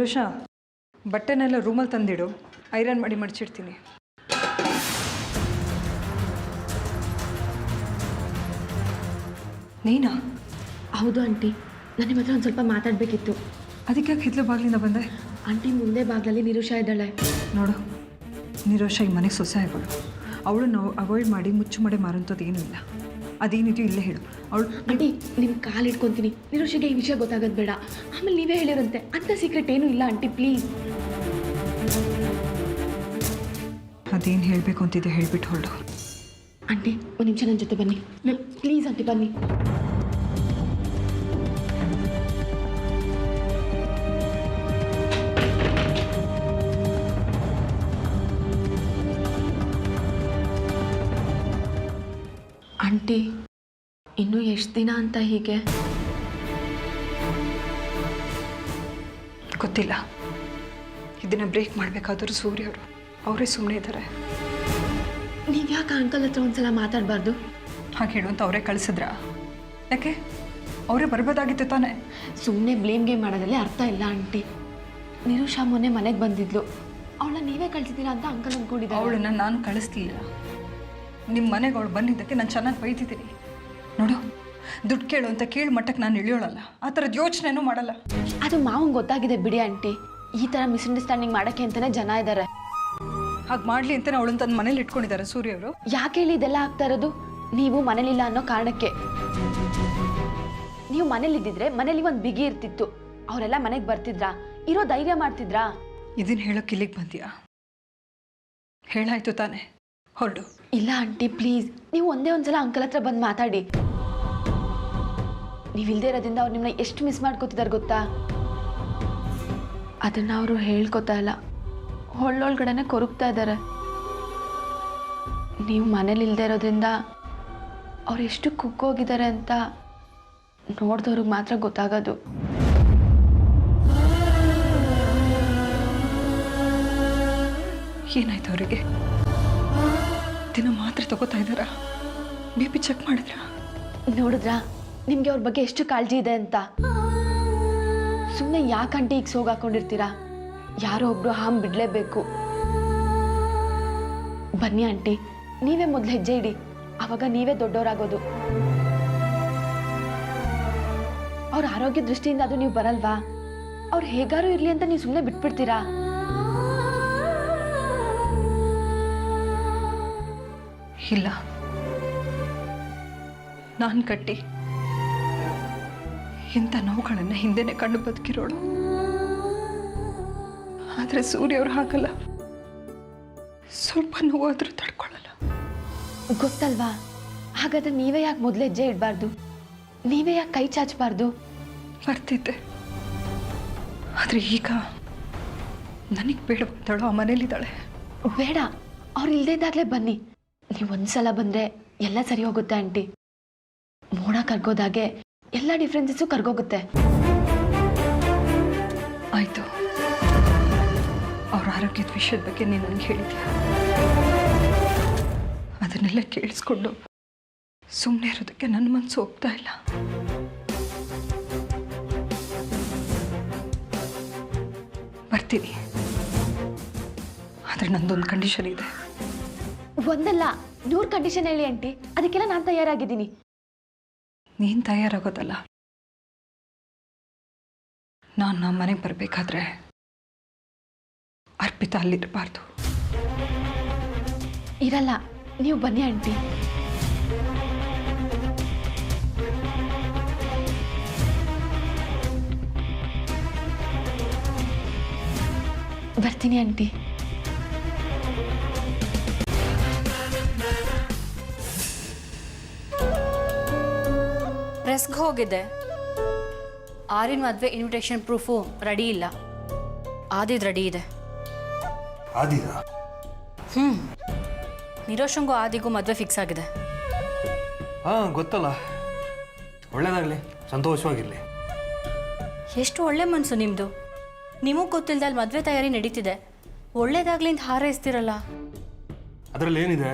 ನಿರೋಷ, ಬಟ್ಟೆನೆಲ್ಲ ರೂಮಲ್ಲಿ ತಂದಿಡು, ಐರನ್ ಮಾಡಿ ಮಡಚಿಡ್ತೀನಿ. ನೀನಾ? ಹೌದು ಆಂಟಿ, ನಾನು ನಿಮ್ಮ ಹತ್ರ ಒಂದು ಸ್ವಲ್ಪ ಮಾತಾಡಬೇಕಿತ್ತು. ಅದಕ್ಕೆ ಯಾಕೆ ಹಿತ್ಲು ಬಾಗಿಲಿಂದ ಬಂದೆ? ಆಂಟಿ, ಮುಂದೆ ಬಾಗಿಲಲ್ಲಿ ನಿರೋಷ ಇದ್ದಾಳೆ. ನೋಡು, ನಿರೋಷ ಈ ಮನೆಗೆ ಸೊಸೆ ಆಗೋಳು. ಅವಳು ನಾವು ಅವಾಯ್ಡ್ ಮಾಡಿ ಮುಚ್ಚು ಮಡೆ ಮಾರುವಂಥದ್ದು ಏನೂ ಇಲ್ಲ. ಅದೇನಿದೆಯೋ ಇಲ್ಲೇ ಹೇಳು. ಅವಳು ಆಂಟಿ, ನಿಮ್ಮ ಕಾಲು ಇಟ್ಕೊತೀನಿ. ನಿರೋಷಿಗೆ ಈ ವಿಷಯ ಗೊತ್ತಾಗೋದು ಬೇಡ. ಆಮೇಲೆ ನೀವೇ ಹೇಳಿರಂತೆ ಅಂಥ ಸೀಕ್ರೆಟ್ ಏನೂ ಇಲ್ಲ ಆಂಟಿ, ಪ್ಲೀಸ್. ಅದೇನು ಹೇಳಬೇಕು ಅಂತಿದೆ ಹೇಳ್ಬಿಟ್ಟು ಹೊರಡು. ಆಂಟಿ, ಒಂದು ನಿಮಿಷ ನನ್ನ ಜೊತೆ ಬನ್ನಿ ಪ್ಲೀಸ್. ಆಂಟಿ ಬನ್ನಿ. ಆಂಟಿ, ಇನ್ನೂ ಎಷ್ಟು ದಿನ ಅಂತ ಹೀಗೆ? ಗೊತ್ತಿಲ್ಲ. ಇದನ್ನು ಬ್ರೇಕ್ ಮಾಡಬೇಕಾದರೂ ಸೂರ್ಯ ಅವರೇ ಸುಮ್ಮನೆ ಇದ್ದಾರೆ. ನೀವು ಯಾಕೆ ಅಂಕಲ್ ಹತ್ರ ಒಂದ್ಸಲ ಮಾತಾಡಬಾರ್ದು? ಹಾಗೆ ಹೇಳು ಅಂತ ಅವರೇ ಕಳಿಸಿದ್ರಾ? ಯಾಕೆ ಅವರೇ ಬರ್ಬೋದಾಗಿತ್ತು ತಾನೇ? ಸುಮ್ಮನೆ ಬ್ಲೇಮ್ ಗೇಮ್ ಮಾಡೋದ್ರಲ್ಲಿ ಅರ್ಥ ಇಲ್ಲ ಆಂಟಿ. ನಿರೋಷ ಮೊನ್ನೆ ಮನೆಗೆ ಬಂದಿದ್ಲು. ಅವಳನ್ನ ನೀವೇ ಕಳಿಸಿದ್ದೀರಾ ಅಂತ ಅಂಕಲ್ ಅಂದ್ಕೊಂಡಿದ್ದೆ. ಅವಳನ್ನ ನಾನು ಕಳಿಸ್ಲಿಲ್ಲ. ನಿಮ್ಮ ಮನೆಗೆ ಅವಳು ಬಂದಿದ್ದಕ್ಕೆ ನಾನು ಚೆನ್ನಾಗಿ ಬೈತಿದ್ದೀನಿ. ನೋಡು, ದುಡ್ಡು ಕೇಳು ಅಂತ ಕೇಳಿ ಮಟ್ಟಕ್ಕೆ ನಾನು ಇಳಿಯೋಳಲ್ಲ. ಆ ಥರದ್ದು ಯೋಚನೆನೂ ಮಾಡಲ್ಲ. ಅದು ಮಾವಂಗೆ ಗೊತ್ತಾಗಿದೆ ಬಿಡಿ ಆಂಟಿ. ಈ ಥರ ಮಿಸ್ಅಂಡರ್ಸ್ಟ್ಯಾಂಡಿಂಗ್ ಮಾಡೋಕ್ಕೆ ಅಂತಲೇ ಜನ ಇದ್ದಾರೆ. ಹಾಗೆ ಮಾಡಲಿ ಅಂತಲೇ ಅವಳನ್ನ ತನ್ನ ಮನೇಲಿ ಇಟ್ಕೊಂಡಿದ್ದಾರೆ ಸೂರ್ಯ ಅವರು. ಯಾಕೆ ಹೇಳಿ ಇದೆಲ್ಲ ಆಗ್ತಾ ಇರೋದು? ನೀವು ಮನೇಲಿಲ್ಲ ಅನ್ನೋ ಕಾರಣಕ್ಕೆ. ನೀವು ಮನೇಲಿದ್ದಿದ್ರೆ ಮನೇಲಿ ಒಂದು ಬಿಗಿ ಇರ್ತಿತ್ತು. ಅವರೆಲ್ಲ ಮನೆಗೆ ಬರ್ತಿದ್ರಾ? ಇರೋ ಧೈರ್ಯ ಮಾಡ್ತಿದ್ರಾ? ಇದನ್ನು ಹೇಳೋಕೆ ಇಲ್ಲಿಗೆ ಬಂದ್ಯಾ? ಹೇಳಾಯ್ತು ತಾನೆ, ಹೊರಡು. ಇಲ್ಲ ಆಂಟಿ, ಪ್ಲೀಸ್. ನೀವು ಒಂದೇ ಒಂದ್ಸಲ ಅಂಕಲ್ ಹತ್ರ ಬಂದು ಮಾತಾಡಿ. ನೀವಿಲ್ದೇ ಇರೋದ್ರಿಂದ ಅವ್ರು ನಿಮ್ಮನ್ನ ಎಷ್ಟು ಮಿಸ್ ಮಾಡ್ಕೋತಿದ್ದಾರೆ ಗೊತ್ತಾ? ಅದನ್ನು ಅವರು ಹೇಳ್ಕೊತಾ ಇಲ್ಲ, ಒಳ್ಳೊಳಗಡೆನೆ ಕೊರಗ್ತಾ ಇದ್ದಾರೆ. ನೀವು ಮನೇಲಿ ಇಲ್ಲದೆ ಇರೋದ್ರಿಂದ ಅವ್ರು ಎಷ್ಟು ಕುಕ್ಕೋಗಿದ್ದಾರೆ ಅಂತ ನೋಡಿದವ್ರಿಗೆ ಮಾತ್ರ ಗೊತ್ತಾಗೋದು. ಏನಾಯ್ತು ಅವರಿಗೆ? ದಿನ ಮಾತ್ರೆ ತಗೋತಾ ಇದ್ದಾರಾ? BP ಚೆಕ್ ಮಾಡಿದ್ರಾ? ನೋಡಿದ್ರಾ ನಿಮಗೆ ಅವ್ರ ಬಗ್ಗೆ ಎಷ್ಟು ಕಾಳಜಿ ಇದೆ ಅಂತ? ಸುಮ್ಮನೆ ಯಾಕಂಟಿ ಈಗ ಸೋಗಾಕೊಂಡಿರ್ತೀರಾ? ಯಾರೋ ಒಬ್ರು ಹಾಂ ಬಿಡಲೇಬೇಕು. ಬನ್ನಿ ಆಂಟಿ, ನೀವೇ ಮೊದಲು ಹೆಜ್ಜೆ ಇಡಿ. ಆವಾಗ ನೀವೇ ದೊಡ್ಡವರಾಗೋದು. ಅವ್ರ ಆರೋಗ್ಯ ದೃಷ್ಟಿಯಿಂದ ಅದು ನೀವು ಬರಲ್ವಾ? ಅವ್ರು ಹೇಗಾರು ಇರಲಿ ಅಂತ ನೀವು ಸುಮ್ಮನೆ ಬಿಟ್ಬಿಡ್ತೀರಾ? ಇಲ್ಲ, ನಾನು ಕಟ್ಟಿ ಇಂಥ ನೋವುಗಳನ್ನು ಹಿಂದೆನೆ ಕಂಡು ಬದುಕಿರೋಳು. ಆದರೆ ಸೂರ್ಯ ಅವ್ರು ಹಾಕಲ್ಲ. ಸ್ವಲ್ಪ ನೋವಾದ್ರೂ ತಡ್ಕೊಳ್ಳಲ್ಲ. ಗೊತ್ತಲ್ವಾ? ಹಾಗಾದ್ರೆ ನೀವೇ ಯಾಕೆ ಮೊದಲು ಹೆಜ್ಜೆ ಇಡಬಾರ್ದು? ನೀವೇ ಯಾಕೆ ಕೈ ಚಾಚಬಾರ್ದು? ಬರ್ತಿದ್ದೆ, ಆದರೆ ಈಗ ನನಗೆ ಬೇಡ ಬಂದಳು. ಆ ಮನೇಲಿದ್ದಾಳೆ. ಬೇಡ, ಅವ್ರು ಇಲ್ಲದೇ ಇದ್ದಾಗಲೇ ಬನ್ನಿ. ನೀವು ಒಂದ್ಸಲ ಬಂದರೆ ಎಲ್ಲ ಸರಿ ಹೋಗುತ್ತೆ ಆಂಟಿ. ಮೋಡ ಕರ್ಗೋದಾಗೆ ಎಲ್ಲ ಡಿಫ್ರೆನ್ಸಸ್ಸು ಕರ್ಗೋಗುತ್ತೆ. ಆಯಿತು, ಅವ್ರ ಆರೋಗ್ಯದ ವಿಷಯದ ಬಗ್ಗೆ ನೀನು ನನಗೆ ಹೇಳಿದ್ಯಾ. ಅದನ್ನೆಲ್ಲ ಕೇಳಿಸ್ಕೊಂಡು ಸುಮ್ಮನೆ ಇರೋದಕ್ಕೆ ನನ್ನ ಮನಸ್ಸು ಹೋಗ್ತಾ ಇಲ್ಲ. ಬರ್ತೀನಿ, ಆದರೆ ನಂದೊಂದು ಕಂಡೀಷನ್ ಇದೆ. ಒಂದಲ್ಲ 100 ಕಂಡೀಷನ್ ಹೇಳಿ ಆಂಟಿ, ಅದಕ್ಕೆಲ್ಲ ನಾನು ತಯಾರಾಗಿದ್ದೀನಿ. ನೀನು ತಯಾರಾಗೋದಲ್ಲ, ನಾನು ನಮ್ಮ ಮನೆಗೆ ಬರಬೇಕಾದ್ರೆ ಅರ್ಪಿತಾ ಅಲ್ಲಿರಬಾರ್ದು. ಇರಲ್ಲ, ನೀವು ಬನ್ನಿ ಆಂಟಿ. ಬರ್ತೀನಿ ಆಂಟಿ. ಪ್ರೆಸ್ಗೆ ಹೋಗಿದ್ದೆ. ಆರಿನ ಮದುವೆ ಇನ್ವಿಟೇಷನ್ ಪ್ರೂಫು ರೆಡಿ ಇಲ್ಲ. ಆದಿದ್ ರೆಡಿ ಇದೆ. ನಿರೋಷಂಗೂ ಆದಿಗೂ ಮದುವೆ ಫಿಕ್ಸ್ ಆಗಿದೆ. ಹಾಂ, ಗೊತ್ತಲ್ಲ. ಒಳ್ಳೇದಾಗಲಿ, ಸಂತೋಷವಾಗಿರಲಿ. ಎಷ್ಟು ಒಳ್ಳೆ ಮನಸ್ಸು ನಿಮ್ಮದು. ನಿಮಗೆ ಗೊತ್ತಿಲ್ಲದೆ ಅಲ್ಲಿ ಮದುವೆ ತಯಾರಿ ನಡೀತಿದೆ. ಒಳ್ಳೇದಾಗಲಿ ಅಂತ ಹಾರೈಸ್ತಿರಲ್ಲ. ಅದರಲ್ಲಿ ಏನಿದೆ?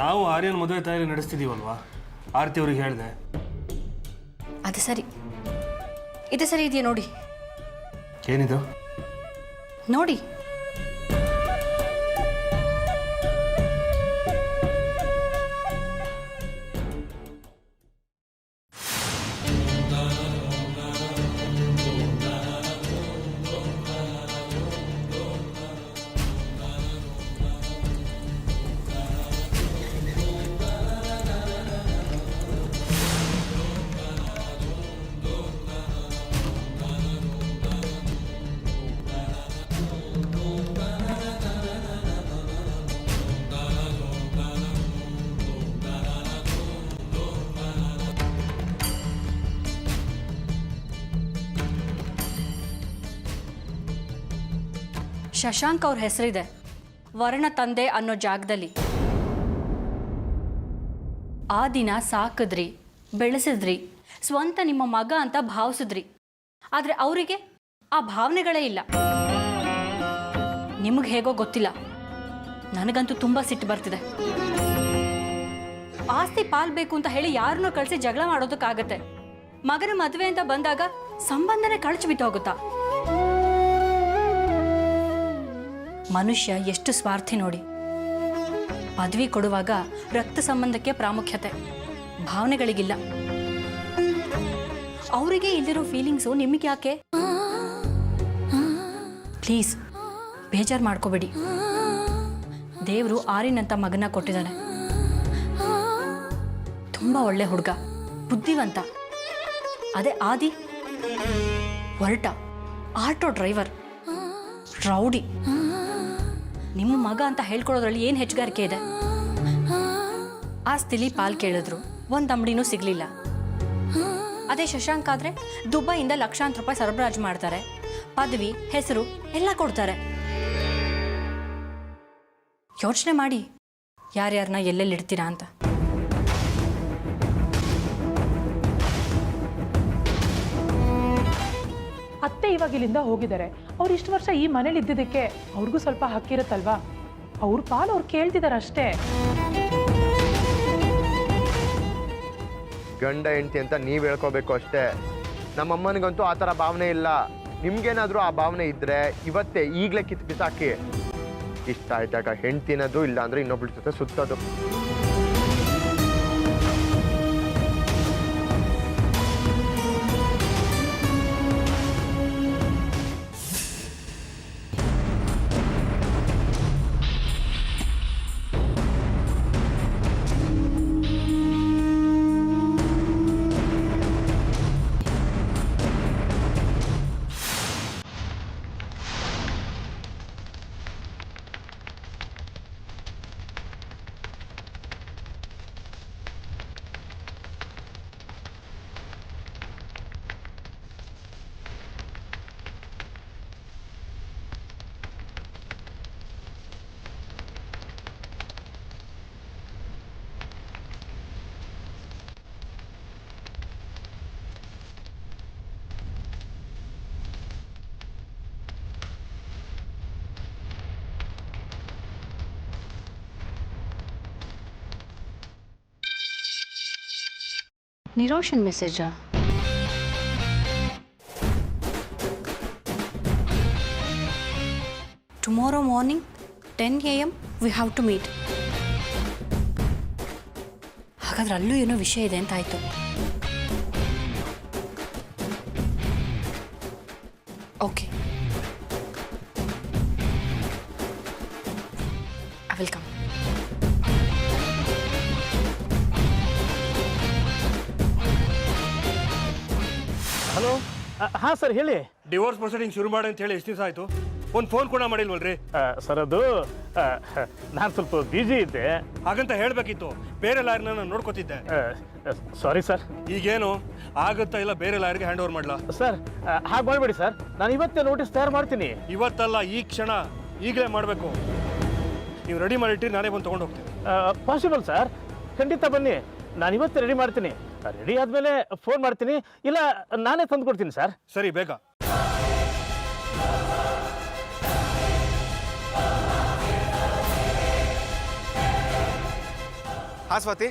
ನಾವು ಆರ್ಯನ ಮದುವೆ ತಯಾರಿ ನಡೆಸ್ತಿದ್ದೀವಲ್ವಾ? ಆರತಿ ಅವ್ರಿಗೆ ಹೇಳಿದೆ. ಅದು ಸರಿ, ಇದು ಸರಿ ಇದೆಯಾ ನೋಡಿ. ಏನಿದು? ನೋಡಿ. ಶಶಾಂಕ್ ಅವ್ರ ಹೆಸರಿದೆ ವರ್ಣ ತಂದೆ ಅನ್ನೋ ಜಾಗದಲ್ಲಿ. ಆ ದಿನ ಸಾಕಿದ್ರಿ, ಬೆಳೆಸಿದ್ರಿ, ಸ್ವಂತ ನಿಮ್ಮ ಮಗ ಅಂತ ಭಾವಿಸಿದ್ರಿ. ಆದರೆ ಅವರಿಗೆ ಆ ಭಾವನೆಗಳೇ ಇಲ್ಲ. ನಿಮಗೆ ಹೇಗೋ ಗೊತ್ತಿಲ್ಲ, ನನಗಂತೂ ತುಂಬ ಸಿಟ್ಟು ಬರ್ತಿದೆ. ಆಸ್ತಿ ಪಾಲ್ ಬೇಕು ಅಂತ ಹೇಳಿ ಯಾರನ್ನೂ ಕಳಿಸಿ ಜಗಳ ಮಾಡೋದಕ್ಕಾಗತ್ತೆ. ಮಗನ ಮದುವೆ ಅಂತ ಬಂದಾಗ ಸಂಬಂಧನೇ ಕಳಚಿ ಬಿಟ್ಟು ಹೋಗುತ್ತಾ? ಮನುಷ್ಯ ಎಷ್ಟು ಸ್ವಾರ್ಥಿ ನೋಡಿ. ಪದವಿ ಕೊಡುವಾಗ ರಕ್ತ ಸಂಬಂಧಕ್ಕೆ ಪ್ರಾಮುಖ್ಯತೆ, ಭಾವನೆಗಳಿಗಿಲ್ಲ. ಅವರಿಗೆ ಇಲ್ಲಿರೋ ಫೀಲಿಂಗ್ಸು ನಿಮಗೆ ಯಾಕೆ? ಪ್ಲೀಸ್ ಬೇಜಾರು ಮಾಡ್ಕೋಬೇಡಿ. ದೇವರು ಆರಿನಂತ ಮಗನ ಕೊಟ್ಟಿದ್ದಾನೆ. ತುಂಬ ಒಳ್ಳೆ ಹುಡುಗ, ಬುದ್ಧಿವಂತ. ಅದೇ ಆದಿ ಹೊರಟ ಆಟೋ ಡ್ರೈವರ್, ರೌಡಿ. ನಿಮ್ಮ ಮಗ ಅಂತ ಹೇಳ್ಕೊಳ್ಳೋದ್ರಲ್ಲಿ ಏನು ಹೆಚ್ಚುಗಾರಿಕೆ ಇದೆ? ಆಸ್ತಿಲಿ ಪಾಲ್ ಕೇಳಿದ್ರು, ಒಂದು ಅಂಬಡಿನೂ ಸಿಗಲಿಲ್ಲ. ಅದೇ ಶಶಾಂಕ್ ಆದರೆ ದುಬೈಯಿಂದ ಲಕ್ಷಾಂತರ ರೂಪಾಯಿ ಸರಬರಾಜು ಮಾಡ್ತಾರೆ, ಪದವಿ ಹೆಸರು ಎಲ್ಲ ಕೊಡ್ತಾರೆ. ಯೋಚನೆ ಮಾಡಿ ಯಾರ್ಯಾರನ್ನ ಎಲ್ಲೆಲ್ಲಿ ಇಡ್ತೀರಾ ಅಂತ. ಅತ್ತೆ ಇವಾಗ ಇಲ್ಲಿಂದ ಹೋಗಿದ್ದಾರೆ. ಅವ್ರು ಇಷ್ಟು ವರ್ಷ ಈ ಮನೇಲಿ ಇದ್ದಿದ್ದಕ್ಕೆ ಅವ್ರಿಗೂ ಸ್ವಲ್ಪ ಹಕ್ಕಿರುತ್ತಲ್ವಾ? ಅವ್ರ ಪಾಲು ಅವ್ರು ಕೇಳ್ತಿದ್ದಾರೆ ಅಷ್ಟೇ. ಗಂಡ ಹೆಂಡತಿ ಅಂತ ನೀವು ಹೇಳ್ಕೋಬೇಕು ಅಷ್ಟೇ. ನಮ್ಮಮ್ಮನಿಗಂತೂ ಆ ಥರ ಭಾವನೆ ಇಲ್ಲ. ನಿಮ್ಗೇನಾದರೂ ಆ ಭಾವನೆ ಇದ್ದರೆ ಇವತ್ತೇ ಈಗಲೇ ಕಿತ್ತು ಬಿಸಾಕಿ. ಇಷ್ಟ ಆಯ್ತಾಗ ಹೆಂಡ್ತಿನದು, ಇಲ್ಲ ಅಂದರೆ ಇನ್ನೊಬ್ಳ ಜೊತೆ ಸುತ್ತೋದು. ನಿರೋಷನ್ ಮೆಸೇಜಾ? Tomorrow morning 10 AM we have to meet. ಹಾಗಾದ್ರೆ ಅಲ್ಲೂ ಏನೋ ವಿಷಯ ಇದೆ ಅಂತ ಆಯಿತು. Okay, I will come. Hello, ಹಾಂ ಸರ್ ಹೇಳಿ. ಡಿವೋರ್ಸ್ ಪ್ರೊಸೀಡಿಂಗ್ ಶುರು ಮಾಡಿ ಅಂತ ಹೇಳಿ ಎಷ್ಟು ದಿವಸ ಆಯಿತು? ಒಂದು ಫೋನ್ ಕೂಡ ಮಾಡಿಲ್ವಲ್ರಿ? ಸರ್ ಅದು ನಾನು ಸ್ವಲ್ಪ ಬ್ಯುಸಿ ಇದ್ದೆ. ಹಾಗಂತ ಹೇಳಬೇಕಿತ್ತು. ಬೇರೆ ಲಾಯರ್ನ ನಾನು ನೋಡ್ಕೋತಿದ್ದೆ. Sorry sir. ಈಗೇನು ಆಗುತ್ತಾ ಇಲ್ಲ ಬೇರೆ ಲಾಯರ್ಗೆ ಹ್ಯಾಂಡ್ ಓವರ್ ಮಾಡಲಾ? ಸರ್ ಹಾಗೆ ಮಾಡಬೇಡಿ ಸರ್, ನಾನು ಇವತ್ತೇ ನೋಟಿಸ್ ತಯಾರು ಮಾಡ್ತೀನಿ. ಇವತ್ತಲ್ಲ, ಈ ಕ್ಷಣ, ಈಗಲೇ ಮಾಡಬೇಕು. ನೀವು ರೆಡಿ ಮಾಡಿಟ್ಟಿರಿ, ನಾನೇ ಬಂದು ತೊಗೊಂಡು ಹೋಗ್ತೀನಿ. ಪಾಸಿಬಲ್ ಸರ್, ಖಂಡಿತ ಬನ್ನಿ. ನಾನು ಇವತ್ತೇ ರೆಡಿ ಮಾಡ್ತೀನಿ. ರೆಡಿ ಆದಮೇಲೆ ಫೋನ್ ಮಾಡ್ತೀನಿ, ಇಲ್ಲ ನಾನೇ ತಂದು ಕೊಡ್ತೀನಿ ಸರ್. ಸರಿ, ಬೇಗ. ಹಾ ಸ್ವಾತಿ,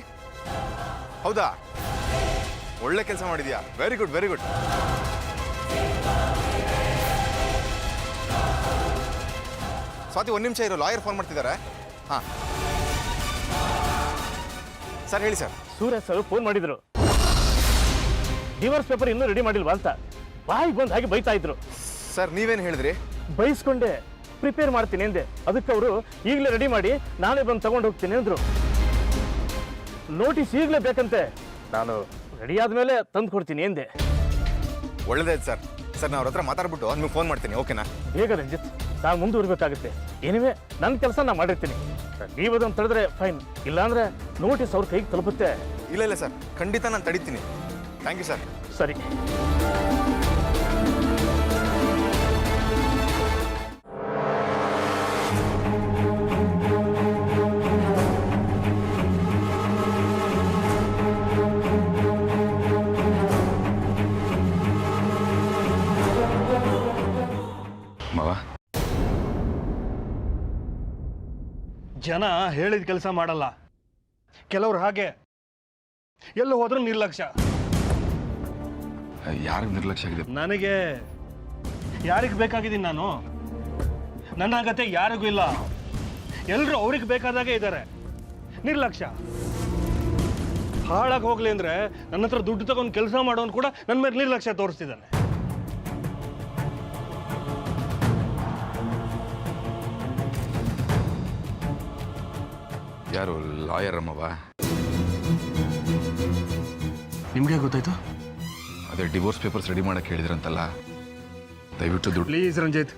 ಹೌದಾ? ಒಳ್ಳೆ ಕೆಲಸ ಮಾಡಿದ್ಯಾ. Very good, very good. Swathi ಒಂದು ನಿಮಿಷ ಇರೋ, ಲಾಯರ್ ಫೋನ್ ಮಾಡ್ತಿದ್ದಾರೆ. ಹಾಂ ಸರ್ ಹೇಳಿ ಸರ್. ಸೂರ್ಯ ಸರ್ ಫೋನ್ ಮಾಡಿದ್ರು, ಡಿವೋರ್ಸ್ ಪೇಪರ್ ಇನ್ನೂ ರೆಡಿ ಮಾಡಿಲ್ವಾ ಅಂತ ಬಾಯಿಗೆ ಬಂದು ಹಾಗೆ ಬೈತಾ ಇದ್ರು. ಸರ್ ನೀವೇನು ಹೇಳಿದ್ರಿ? ಬೈಸ್ಕೊಂಡೆ ಪ್ರಿಪೇರ್ ಮಾಡ್ತೀನಿ ಅಂದೆ. ಅದಕ್ಕೆ ಅವರು ಈಗಲೇ ರೆಡಿ ಮಾಡಿ ನಾನೇ ಬಂದು ತಗೊಂಡು ಹೋಗ್ತೀನಿ ಅಂದರು. ನೋಟಿಸ್ ಈಗಲೇ ಬೇಕಂತೆ. ನಾನು ರೆಡಿ ಆದಮೇಲೆ ತಂದು ಕೊಡ್ತೀನಿ ಎಂದೆ. ಒಳ್ಳೇದಾಯ್ತು ಸರ್. ಸರ್ ನಾನು ಅವ್ರ ಹತ್ರ ಮಾತಾಡ್ಬಿಟ್ಟು ನಿಮ್ಗೆ ಫೋನ್ ಮಾಡ್ತೀನಿ, ಓಕೆನಾ? ಬೇಗ ರಂಜಿತ್, ನಾನು ಮುಂದುವರಿಬೇಕಾಗುತ್ತೆ. ಏನಿವೆ ನನ್ನ ಕೆಲಸ ನಾನು ಮಾಡಿರ್ತೀನಿ. ನೀವು ಅದನ್ನು ತಡೆದ್ರೆ ಫೈನ್, ಇಲ್ಲಾಂದ್ರೆ ನೋಟಿಸ್ ಅವ್ರ ಕೈಗೆ ತಲುಪುತ್ತೆ. ಇಲ್ಲ ಸರ್, ಖಂಡಿತ ನಾನು ತಡಿತೀನಿ. Thank you sir. ಸರಿ. ಮಾವ, ಜನ ಹೇಳಿದ ಕೆಲಸ ಮಾಡಲ್ಲ. ಕೆಲವ್ರು ಹಾಗೆ ಎಲ್ಲೂ ಹೋದ್ರೂ ನಿರ್ಲಕ್ಷ್ಯ. ಯಾರಿಗೆ ನಿರ್ಲಕ್ಷ್ಯ ಆಗಿದೆ? ನನಗೆ ಯಾರಿಗೆ ಬೇಕಾಗಿದ್ದೀನಿ ನಾನು? ನನ್ನ ಅಗತ್ಯ ಯಾರಿಗೂ ಇಲ್ಲ. ಎಲ್ಲರೂ ಅವ್ರಿಗೆ ಬೇಕಾದಾಗೆ ಇದ್ದಾರೆ. ನಿರ್ಲಕ್ಷ್ಯ. ಹಾಳಾಗಿ ಹೋಗ್ಲಿ ಅಂದ್ರೆ ನನ್ನ ಹತ್ರ ದುಡ್ಡು ತಗೊಂಡು ಕೆಲಸ ಮಾಡೋನು ಕೂಡ ನನ್ನ ಮೇಲೆ ನಿರ್ಲಕ್ಷ್ಯ ತೋರಿಸ್ತಿದ್ದಾನೆ. ಯಾರು? ಲಾಯರ್ ಅಮ್ಮವ? ನಿಮ್ಗೆ ಗೊತ್ತಾಯ್ತು? ಅದೇ ಡಿವೋರ್ಸ್ ಪೇಪರ್ಸ್ ರೆಡಿ ಮಾಡಕ್ಕೆ ಹೇಳಿದ್ರಂತಲ್ಲ, ದಯವಿಟ್ಟು ದುಡ್ಡು. ಪ್ಲೀಸ್ ರಂಜಿತ್,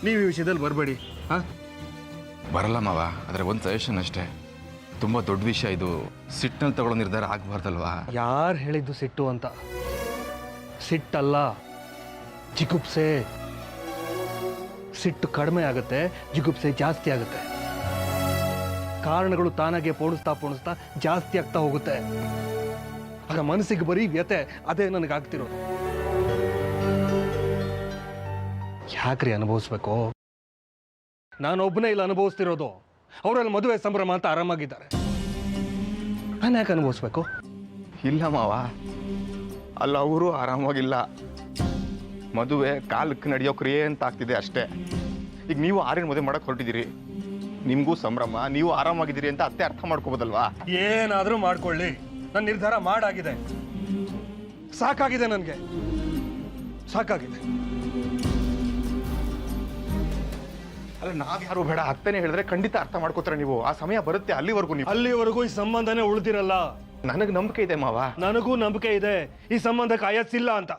ನೀವು ಈ ವಿಷಯದಲ್ಲಿ ಬರಬೇಡಿ. ಹಾಂ, ಬರಲ್ಲ ಮಾವ. ಆದರೆ ಒಂದು ಸಜೆಷನ್ ಅಷ್ಟೇ. ತುಂಬ ದೊಡ್ಡ ವಿಷಯ ಇದು. ಸಿಟ್ಟಿನಲ್ಲಿ ತಗೊಳ್ಳೋ ನಿರ್ಧಾರ ಆಗಬಾರ್ದಲ್ವಾ? ಯಾರು ಹೇಳಿದ್ದು ಸಿಟ್ಟು ಅಂತ? ಸಿಟ್ಟಲ್ಲ, ಜಿಗುಪ್ಸೆ. ಸಿಟ್ಟು ಕಡಿಮೆ ಆಗುತ್ತೆ, ಜಿಗುಪ್ಸೆ ಜಾಸ್ತಿ ಆಗುತ್ತೆ. ಕಾರಣಗಳು ತಾನಾಗೆ ಪೋಣಿಸ್ತಾ ಜಾಸ್ತಿ ಆಗ್ತಾ ಹೋಗುತ್ತೆ. ಆಗ ಮನಸ್ಸಿಗೆ ಬರೀ ವ್ಯತೆ. ಅದೇ ನನಗಾಗ್ತಿರೋದು. ಯಾಕ್ರಿ ಅನುಭವಿಸ್ಬೇಕು? ನಾನೊಬ್ಬನೇ ಇಲ್ಲ ಅನುಭವಿಸ್ತಿರೋದು. ಅವರಲ್ಲಿ ಮದುವೆ ಸಂಭ್ರಮ ಅಂತ ಆರಾಮಾಗಿದ್ದಾರೆ. ನಾನು ಯಾಕೆ ಅನುಭವಿಸ್ಬೇಕು? ಇಲ್ಲ ಮಾವ, ಅಲ್ಲ ಅವರು ಆರಾಮಾಗಿಲ್ಲ. ಮದುವೆ ಕಾಲಕ್ಕೆ ನಡೆಯೋ ಕ್ರಿಯೆ ಅಂತ ಆಗ್ತಿದೆ ಅಷ್ಟೇ. ಈಗ ನೀವು ಆರ್ಯನ ಮದುವೆ ಮಾಡಕ್ಕೆ ಹೊರಟಿದ್ದೀರಿ, ನಿಮಗೂ ಸಂಭ್ರಮ, ನೀವು ಆರಾಮಾಗಿದ್ದೀರಿ ಅಂತ ಅತ್ತೆ ಅರ್ಥ ಮಾಡ್ಕೋಬೋದಲ್ವಾ? ಏನಾದರೂ ಮಾಡ್ಕೊಳ್ಳಿ, ನನ್ನ ನಿರ್ಧಾರ ಮಾಡಾಗಿದೆ. ಸಾಕಾಗಿದೆ, ನನಗೆ ಸಾಕಾಗಿದೆ. ಅಲ್ಲ ನಾವ್ಯಾರು ಬೇಡ, ಅತ್ತೆನೇ ಹೇಳಿದ್ರೆ ಖಂಡಿತ ಅರ್ಥ ಮಾಡ್ಕೋತಾರೆ ನೀವು. ಆ ಸಮಯ ಬರುತ್ತೆ, ಅಲ್ಲಿವರೆಗೂ ಈ ಸಂಬಂಧನೇ ಉಳಿದಿರಲ್ಲ. ನನಗೆ ನಂಬಿಕೆ ಇದೆ ಮಾವ. ನನಗೂ ನಂಬಿಕೆ ಇದೆ ಈ ಸಂಬಂಧಕ್ಕೆ ಆಯಸ್ಸಿಲ್ಲ ಅಂತ.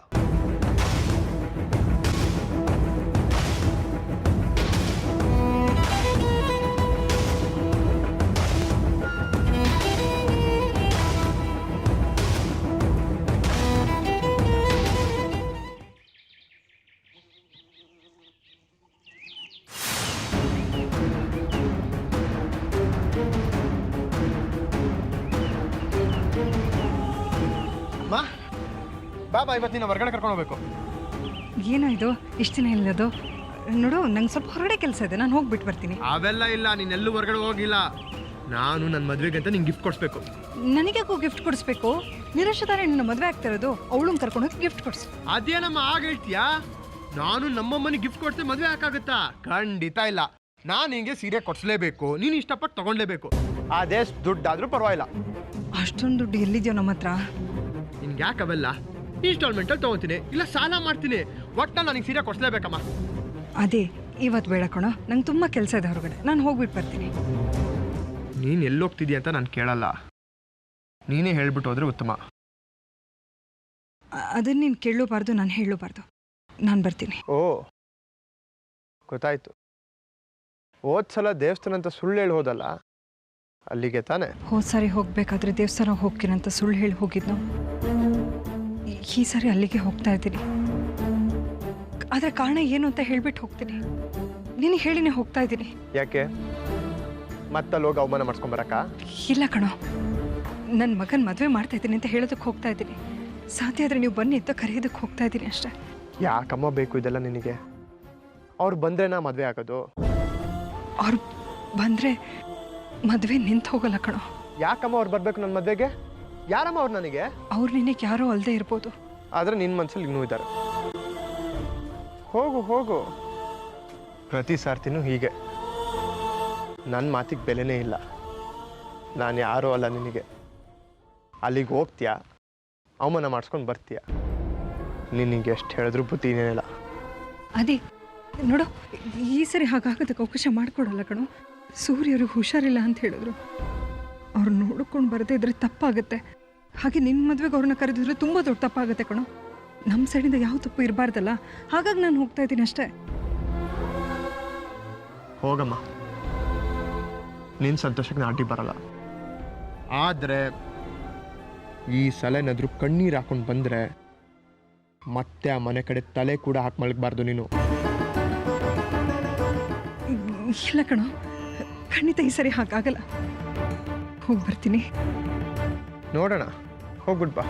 ಬಾಬಾ, ಇವತ್ತು ನೀನು ಹೊರಗಡೆ ಕರ್ಕೊಂಡು ಹೋಗ್ಬೇಕು. ಏನೋ ಇದು ಇಷ್ಟು ದಿನ ಇಲ್ಲದು? ನೋಡು, ನಂಗೆ ಸ್ವಲ್ಪ ಹೊರಗಡೆ ಕೆಲಸ ಇದೆ, ನಾನು ಹೋಗ್ಬಿಟ್ಟು ಬರ್ತೀನಿ. ಅವೆಲ್ಲ ಇಲ್ಲ, ನೀನೆಲ್ಲೂ ಹೊರಗಡೆ ಹೋಗಿಲ್ಲ. ನಾನು ನನ್ನ ಮದುವೆಗೆ ಅಂತ ನಿಂಗೆ ಗಿಫ್ಟ್ ಕೊಡಿಸ್ಬೇಕು. ನನಗ್ಯಾಕೋ ಗಿಫ್ಟ್ ಕೊಡಿಸ್ಬೇಕು? ನಿರೀಕ್ಷಿತಾರೆ ನಿನ್ನ ಮದುವೆ ಆಗ್ತಿರೋದು, ಅವಳನ್ನ ಕರ್ಕೊಂಡು ಹೋಗಿ ಗಿಫ್ಟ್ ಕೊಡಿಸು. ಅದೇನಮ್ಮ ಆಗ ಹೇಳ್ತೀಯಾ? ನಾನು ನಮ್ಮಮ್ಮನಿಗೆ ಗಿಫ್ಟ್ ಕೊಡ್ತೆ ಮದುವೆ ಹಾಕಾಗುತ್ತಾ? ಖಂಡಿತ ಇಲ್ಲ. ನಾನು ಹಿಂಗೆ ಸೀರೆ ಕೊಡಿಸ್ಲೇಬೇಕು, ನೀನು ಇಷ್ಟಪಟ್ಟು ತಗೊಳ್ಳೇಬೇಕು. ಅದೆಷ್ಟು ದುಡ್ಡಾದ್ರೂ ಪರವಾಗಿಲ್ಲ. ಅಷ್ಟೊಂದು ದುಡ್ಡು ಎಲ್ಲಿದೆಯೋ ನಮ್ಮ ಹತ್ರ? ನಿನ್ಗೆ ಯಾಕೆ ಅವೆಲ್ಲ? ಇನ್ಸ್ಟಾಲ್ಮೆಂಟಲ್ಲಿ ತೊಗೊತೀನಿ, ಇಲ್ಲ ಸಾಲ ಮಾಡ್ತೀನಿ. ಒಟ್ಟಲ್ಲಿ ನನಗೆ ಸೀರೆ ಕೊಡಿಸ್ಲೇಬೇಕಮ್ಮ. ಅದೇ ಇವತ್ತು ಬೇಡ ಕಣೋ, ನಂಗೆ ತುಂಬ ಕೆಲಸ ಇದೆ ಹೊರಗಡೆ, ನಾನು ಹೋಗ್ಬಿಟ್ಟು ಬರ್ತೀನಿ. ನೀನು ಎಲ್ಲೋಗ್ತಿದ್ಯಾ ಅಂತ ನಾನು ಕೇಳಲ್ಲ, ನೀನೇ ಹೇಳ್ಬಿಟ್ಟು ಹೋದ್ರೆ ಉತ್ತಮ. ಅದನ್ನ ನೀನು ಕೇಳಲೂಬಾರ್ದು, ನಾನು ಹೇಳಲೂಬಾರ್ದು. ನಾನು ಬರ್ತೀನಿ. ಓ ಗೊತ್ತಾಯ್ತು. ಹೋದ್ಸಲ ದೇವಸ್ಥಾನ ಅಂತ ಸುಳ್ಳು ಹೇಳಿ ಹೋದಲ್ಲ, ಅಲ್ಲಿಗೆ ತಾನೆ? ಹೋದ್ ಸಾರಿ ಹೋಗ್ಬೇಕಾದ್ರೆ ದೇವಸ್ಥಾನ ಹೋಗ್ತೀನಂತ ಸುಳ್ಳು ಹೇಳಿ ಹೋಗಿದ್ನು. ಈ ಸಾರಿ ಅಲ್ಲಿಗೆ ಹೋಗ್ತಾ ಇದ್ದೀನಿ. ಆದರೆ ಕಾರಣ ಏನು ಅಂತ ಹೇಳ್ಬಿಟ್ಟು ಹೋಗ್ತೀನಿ. ನಿನಗೆ ಹೇಳಿನೇ ಹೋಗ್ತಾ ಇದ್ದೀನಿ. ಯಾಕೆ? ಮತ್ತಲ್ಲಿ ಹೋಗಿ ಅವಮಾನ ಮಾಡಿಸ್ಕೊಂಬರಕ್ಕ? ಇಲ್ಲ ಕಣೋ, ನನ್ನ ಮಗನ ಮದುವೆ ಮಾಡ್ತಾ ಇದ್ದೀನಿ ಅಂತ ಹೇಳೋದಕ್ಕೆ ಹೋಗ್ತಾ ಇದ್ದೀನಿ. ಸಾಧ್ಯ ಆದರೆ ನೀವು ಬನ್ನಿ ಅಂತ ಕರೆಯೋದಕ್ಕೆ ಹೋಗ್ತಾ ಇದ್ದೀನಿ ಅಷ್ಟೇ. ಯಾಕಮ್ಮ ಬೇಕು ಇದೆಲ್ಲ ನಿನಗೆ? ಅವ್ರು ಬಂದ್ರೆ ನಾ ಮದುವೆ ಆಗೋದು. ಅವ್ರು ಬಂದರೆ ಮದುವೆ ನಿಂತು ಹೋಗಲ್ಲ ಕಣೋ. ಯಾಕಮ್ಮ ಅವ್ರು ಬರಬೇಕು ನನ್ನ ಮದುವೆಗೆ? ಯಾರಮ್ಮ ಅವ್ರು ನನಗೆ? ಅವ್ರು ನಿನಗೆ ಯಾರೋ ಅಲ್ಲದೆ ಇರ್ಬೋದು, ಆದರೆ ನಿನ್ನ ಮನಸ್ಸಲ್ಲಿ ಇನ್ನೂ ಇದ್ದಾರೆ. ಹೋಗು ಹೋಗು, ಪ್ರತಿ ಸಾರ್ತಿನೂ ಹೀಗೆ. ನನ್ನ ಮಾತಿಗೆ ಬೆಲೆನೇ ಇಲ್ಲ. ನಾನು ಯಾರೂ ಅಲ್ಲ ನಿನಗೆ. ಅಲ್ಲಿಗೆ ಹೋಗ್ತೀಯಾ, ಅವಮಾನ ಮಾಡಿಸ್ಕೊಂಡು ಬರ್ತೀಯ. ನಿನಗೆ ಎಷ್ಟು ಹೇಳಿದ್ರು ಬುದ್ಧಿ ಏನಿಲ್ಲ. ಅದೇ ನೋಡು, ಈ ಸರಿ ಹಾಗಾಗೋದಕ್ಕೆ ಅವಕಾಶ ಮಾಡಿಕೊಡಲ್ಲ ಕಣೋ. ಸೂರ್ಯವ್ರಿಗೆ ಹುಷಾರಿಲ್ಲ ಅಂತ ಹೇಳಿದ್ರು. ಅವ್ರು ನೋಡ್ಕೊಂಡು ಬರದೇ ಇದ್ರೆ ತಪ್ಪಾಗುತ್ತೆ. ಹಾಗೆ ನಿನ್ನ ಮದುವೆಗೆ ಅವ್ರನ್ನ ಕರೆದಿದ್ರೆ ತುಂಬ ದೊಡ್ಡ ತಪ್ಪಾಗುತ್ತೆ ಕಣೋ. ನಮ್ಮ ಸೈಡಿಂದ ಯಾವ ತಪ್ಪು ಇರಬಾರ್ದಲ್ಲ. ಹಾಗಾಗಿ ನಾನು ಹೋಗ್ತಾ ಇದ್ದೀನಿ ಅಷ್ಟೇ. ಹೋಗಮ್ಮ, ನಿನ್ನ ಸಂತೋಷಕ್ಕೆ ನಾನು ಅಡ್ಡಿ ಬರಲ್ಲ. ಆದರೆ ಈ ಸಲ ಏನಾದರೂ ಕಣ್ಣೀರು ಹಾಕೊಂಡು ಬಂದರೆ ಮತ್ತೆ ಆ ಮನೆ ಕಡೆ ತಲೆ ಕೂಡ ಹಾಕಿ ಮಲಗಬಾರ್ದು ನೀನು. ಇಲ್ಲ ಕಣೋ, ಖಂಡಿತ ಈ ಸರಿ ಹಾಗಾಗಲ್ಲ. ಹೋಗಿ ಬರ್ತೀನಿ. ನೋಡೋಣ, ಹೋಗ್ಬಿಟ್ ಬಾ.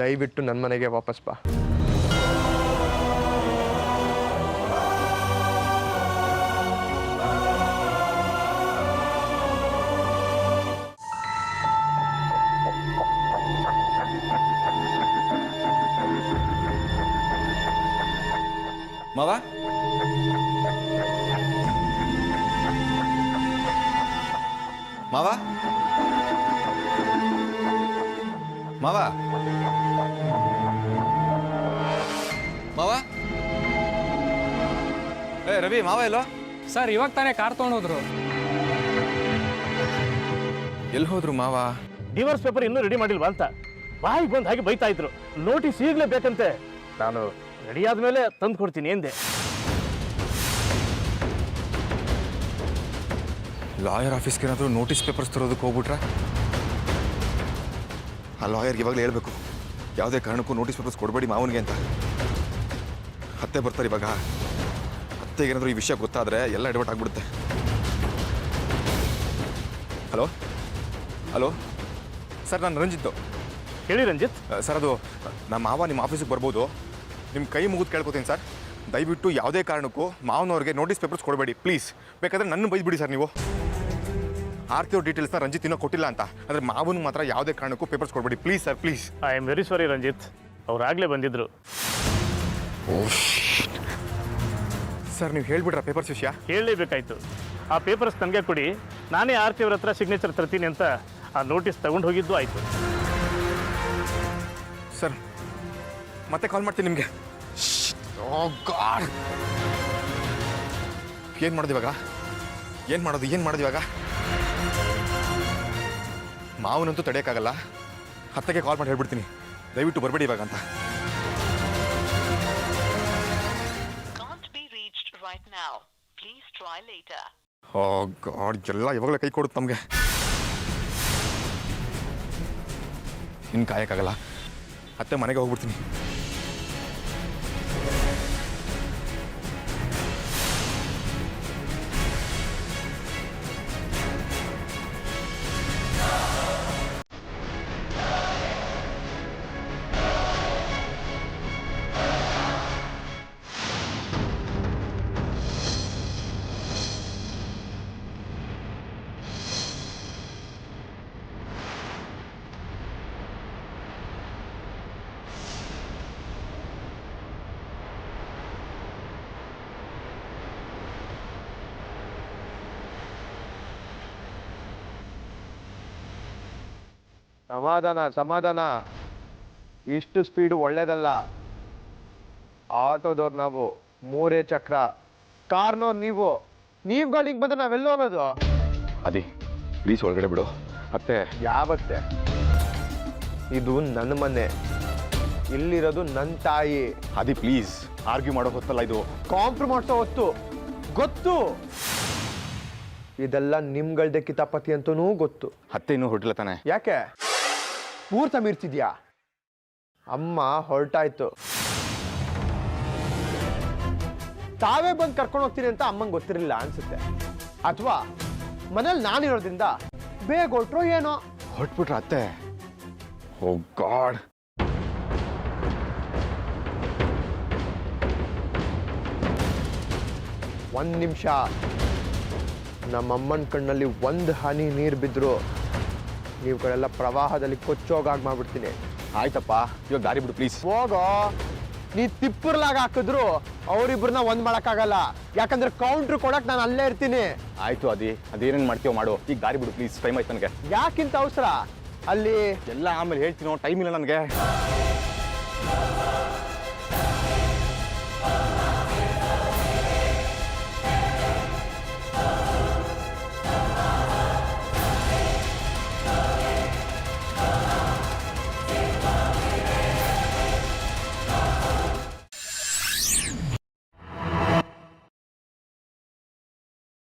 ದಯವಿಟ್ಟು ನನ್ನ ಮನೆಗೆ ವಾಪಸ್ ಬಾ. ಮಾವ, ಮಾವ, ಮಾವ, ಮಾವ. ಏ ರವಿ, ಮಾವ ಎಲ್ಲೋ? ಸರ್ ಇವಾಗ ತಾನೇ ಕಾರ್ ತೊಗೊಂಡೋದ್ರು. ಎಲ್ಲಿ ಹೋದ್ರು ಮಾವ? ಡಿವೋರ್ಸ್ ಪೇಪರ್ ಇನ್ನೂ ರೆಡಿ ಮಾಡಿಲ್ವಾ ಅಂತ ಬಾಯಿಗೆ ಬಂದು ಹಾಗೆ ಬೈತಾ ಇದ್ರು. ನೋಟಿಸ್ ಈಗಲೇ ಬೇಕಂತೆ. ನಾನು ರೆಡಿ ಆದ್ಮೇಲೆ ತಂದು ಕೊಡ್ತೀನಿ ಎಂದೆ. ಲಾಯರ್ ಆಫೀಸ್ಗೆ ಏನಾದರೂ ನೋಟಿಸ್ ಪೇಪರ್ಸ್ ತರೋದಕ್ಕೆ ಹೋಗ್ಬಿಟ್ರೆ ಆ ಲಾಯರ್ಗೆ ಇವಾಗಲೇ ಹೇಳ್ಬೇಕು, ಯಾವುದೇ ಕಾರಣಕ್ಕೂ ನೋಟಿಸ್ ಪೇಪರ್ಸ್ ಕೊಡಬೇಡಿ ಮಾವನಿಗೆ ಅಂತ. ಅತ್ತೆ ಬರ್ತಾರೆ ಇವಾಗ. ಅತ್ತೆಗೆ ಏನಾದರೂ ಈ ವಿಷಯ ಗೊತ್ತಾದರೆ ಎಲ್ಲ ಎಡವಟ್ ಆಗ್ಬಿಡುತ್ತೆ. ಹಲೋ ಹಲೋ ಸರ್, ನಾನು ರಂಜಿತ್ತು. ಹೇಳಿ ರಂಜಿತ್. ಸರ್, ಅದು ನಮ್ಮ ಮಾವ ನಿಮ್ಮ ಆಫೀಸಿಗೆ ಬರ್ಬೋದು. ನಿಮ್ಮ ಕೈ ಮುಗಿದು ಕೇಳ್ಕೊತೀನಿ ಸರ್, ದಯವಿಟ್ಟು ಯಾವುದೇ ಕಾರಣಕ್ಕೂ ಮಾವನವ್ರಿಗೆ ನೋಟಿಸ್ ಪೇಪರ್ಸ್ ಕೊಡಬೇಡಿ ಪ್ಲೀಸ್. ಬೇಕಾದರೆ ನನ್ನ ಬೈದ್ಬಿಡಿ ಸರ್ ನೀವು. ಆರ್ತಿ ಅವ್ರ ಡೀಟೇಲ್ಸ್ನ ರಂಜಿತ್ ಇನ್ನೂ ಕೊಟ್ಟಿಲ್ಲ ಅಂತ, ಅಂದರೆ ಮಾವನಿಗೆ ಮಾತ್ರ ಯಾವುದೇ ಕಾರಣಕ್ಕೂ ಪೇಪರ್ಸ್ ಕೊಡಬೇಡಿ please sir, please. I am very sorry Ranjit, ಅವ್ರಾಗಲೇ ಬಂದಿದ್ರು. ಸರ್, ನೀವು ಹೇಳ್ಬಿಟ್ರ ಪೇಪರ್ಸ್ ವಿಷಯ? ಹೇಳಲೇಬೇಕಾಯ್ತು. ಆ ಪೇಪರ್ಸ್ ನನಗೆ ಕೊಡಿ, ನಾನೇ ಆರ್ತಿ ಅವ್ರ ಹತ್ರ ಸಿಗ್ನೇಚರ್ ತರ್ತೀನಿ ಅಂತ ಆ ನೋಟಿಸ್ ತಗೊಂಡು ಹೋಗಿದ್ದು ಆಯಿತು. ಸರ್, ಮತ್ತೆ ಕಾಲ್ ಮಾಡ್ತೀನಿ ನಿಮಗೆ. ಏನು ಮಾಡೋದು ಇವಾಗ? ಏನು ಮಾಡೋದು ಇವಾಗ? ಮಾವನಂತೂ ತಡೆಯೋಕ್ಕಾಗಲ್ಲ. ಹತ್ತಕ್ಕೆ ಕಾಲ್ ಮಾಡಿ ಹೇಳ್ಬಿಡ್ತೀನಿ, ದಯವಿಟ್ಟು ಬರಬೇಡಿ ಇವಾಗ ಅಂತ. ಓ ಗಾಡ್, ಎಲ್ಲ ಇವಾಗಲೇ ಕೈ ಕೊಡುತ್ತೆ ನಮಗೆ. ಇನ್ನು ಕಾಯಕ್ಕಾಗಲ್ಲ, ಅತ್ತೆ ಮನೆಗೆ ಹೋಗ್ಬಿಡ್ತೀನಿ. ಸಮಾಧಾನ. ಇಷ್ಟು ಸ್ಪೀಡು ಒಳ್ಳೇದಲ್ಲ. ಆಟೋದವ್ರು ನಾವು, 3 ಚಕ್ರ. ಕಾರ್ನವ್ರು ನೀವುಗಳಿಗೆ ಬಂದ್ರೆ ನಾವೆಲ್ಲ ಹೋಗೋದು? ಅದೇ ಪ್ಲೀಸ್ ಒಳಗಡೆ ಬಿಡು. ಅತ್ತೆ ಯಾವತ್ತೆ? ಇದು ನನ್ನ ಮನೆ, ಇಲ್ಲಿರೋದು ನನ್ನ ತಾಯಿ. ಅದೇ ಪ್ಲೀಸ್, ಆರ್ಗ್ಯೂ ಮಾಡೋ ಹೊತ್ತಲ್ಲ ಇದು. ಕಾಂಪ್ರಮೈಸ್ ಹೊತ್ತು ಗೊತ್ತು. ಇದೆಲ್ಲ ನಿಮ್ಗಳ್ದೆ ಕಿತಾಪತಿ ಅಂತನೂ ಗೊತ್ತು. ಅತ್ತೆ ಇನ್ನೂ ಹೊರಟಿಲ್ಲ ತಾನೆ? ಯಾಕೆ ಪೂರ್ತ ಮೀರ್ತಿದ್ಯಾ? ಅಮ್ಮ ಹೊರಟಾಯ್ತು. ತಾವೇ ಬಂದು ಕರ್ಕೊಂಡು ಹೋಗ್ತೀನಿ ಅಂತ ಅಮ್ಮಂಗೆ ಗೊತ್ತಿರಲಿಲ್ಲ ಅನ್ಸುತ್ತೆ. ಅಥವಾ ಮನೇಲಿ ನಾನಿರೋದ್ರಿಂದ ಬೇಗ ಹೊರಟ್ರು ಏನೋ. ಹೊರಟ್ಬಿಟ್ರ ಅತ್ತೆ? ಓ ಗಾಡ್. ಒಂದು ನಿಮಿಷ. ನಮ್ಮಮ್ಮನ ಕಣ್ಣಲ್ಲಿ 1 ಹನಿ ನೀರು ಬಿದ್ರು ನೀವುಗಳೆಲ್ಲ ಪ್ರವಾಹದಲ್ಲಿ ಕೊಚ್ಚೋಗಾಗಿ ಮಾಡ್ಬಿಡ್ತೀನಿ. ಆಯ್ತಪ್ಪ, ಇವಾಗ ದಾರಿ ಬಿಡು ಪ್ಲೀಸ್. ಹೋಗೋ. ನೀ ತಿಪ್ಪರ್ಲಾಗ ಹಾಕಿದ್ರು ಅವರಿಬ್ಬರನ್ನ ಒಂದ್ ಮಾಡಕ್ಕಾಗಲ್ಲ, ಯಾಕಂದ್ರೆ ಕೌಂಟ್ರ್ ಕೊಡಕ್ ನಾನು ಅಲ್ಲೇ ಇರ್ತೀನಿ. ಆಯಿತು ಅದೇನೇನು ಮಾಡ್ತೀವೋ ಮಾಡು, ಈಗ ದಾರಿ ಬಿಡು ಪ್ಲೀಸ್, ಟೈಮ್ ಆಯ್ತು ನನಗೆ. ಯಾಕಿಂತ ಅವಸರ? ಅಲ್ಲಿ ಎಲ್ಲ ಆಮೇಲೆ ಹೇಳ್ತೀನೋ, ಟೈಮ್ ಇಲ್ಲ ನನಗೆ.